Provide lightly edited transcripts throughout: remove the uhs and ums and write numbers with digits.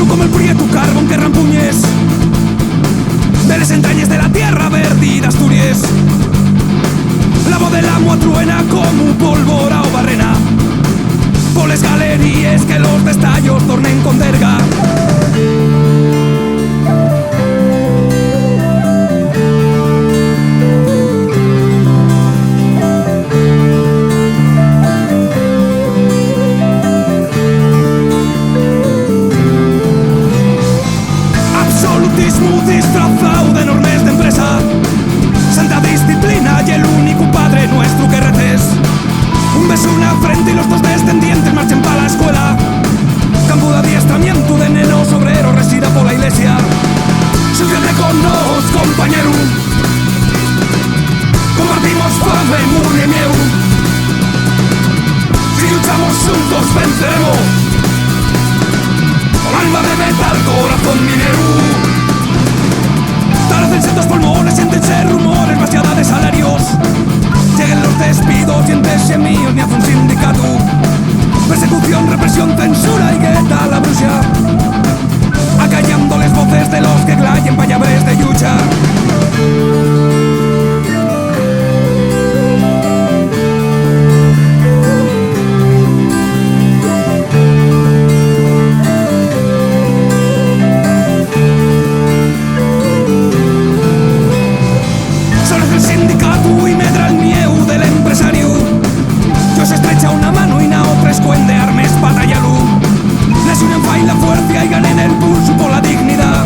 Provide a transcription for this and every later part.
duro como el prieto carbón que rampuñes de les entrañes de la tierra verde y de Asturias. La voz del amo truena como pólvora o barrena por les galerías que los destellos tornen con derga. Disfrazado de normes de empresa, santa disciplina y el único padre nuestro que reces. Un beso, una frente y los dos descendientes marchen para la escuela. Campo de adiestramiento de nenos obreros resida por la iglesia. Súbete con nos, compañero. Compartimos fame, murri y mieu. Si luchamos juntos venceremos. Alma de metal, corazón minero. Tarecen los pulmones, siéntense rumores, vaciada de salarios. Lleguen los despidos, siéntese míos, ni hace un sindicato. Persecución, represión, censura y gueta la bruxa. Acallándoles voces de los que glayen payables de lucha. Escuende armes batallalú. Les unen fai la fuerza y ganen el pulso por la dignidad.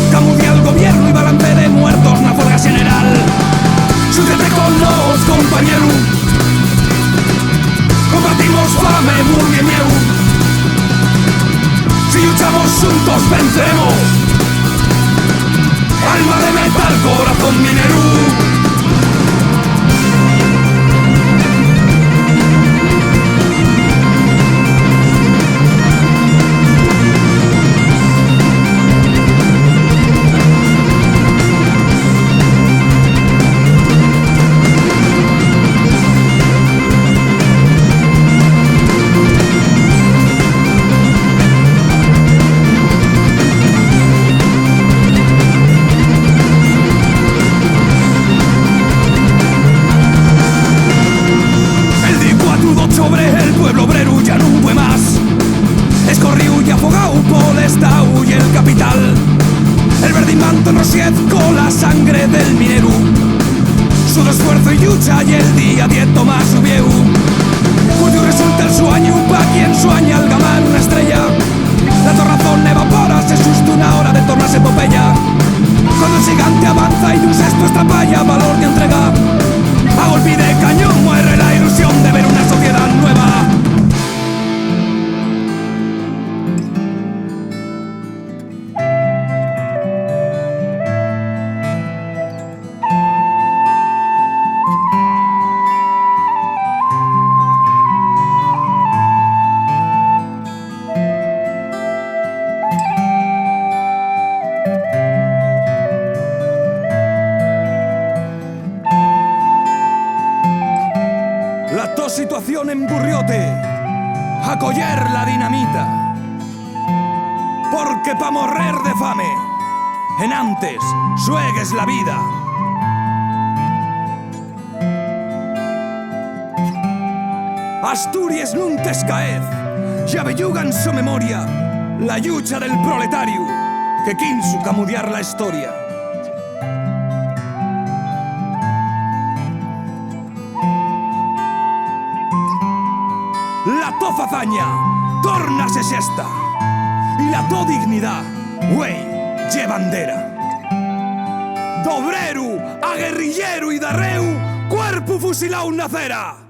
Camudia el gobierno y balance de muertos na folga general. Súbete con los, compañero. Compartimos fame, murri y mieu. Si luchamos juntos venceremos. Alma de metal, corazón minero. Sobre el pueblo obrero ya no fue más. Escorrió y afogado por estado y el capital. El verde manto nos con la sangre del minero. Su esfuerzo y lucha y el día 10 más subió. Cuyo resulta el sueño pa' quien sueña el gamán una estrella. La torrazón evapora, se asusta una hora de tornarse epopeya. Cuando el gigante avanza y de un sexto estrapalla valor de entrega. A golpe de cañón muere la ilusión de ver una sociedad nueva. La to situación en Burriote, a coller la dinamita. Porque pa' morrer de fame, en antes suegues la vida. Asturias nun t'escaez, ya belluga en su memoria la lucha del proletario que quiso camudiar la historia. La to fazaña, tórnase sexta. Y la to dignidad, güey, lle bandera. D'obrero a guerrillero y d'arreu, cuerpo fusilao na cera.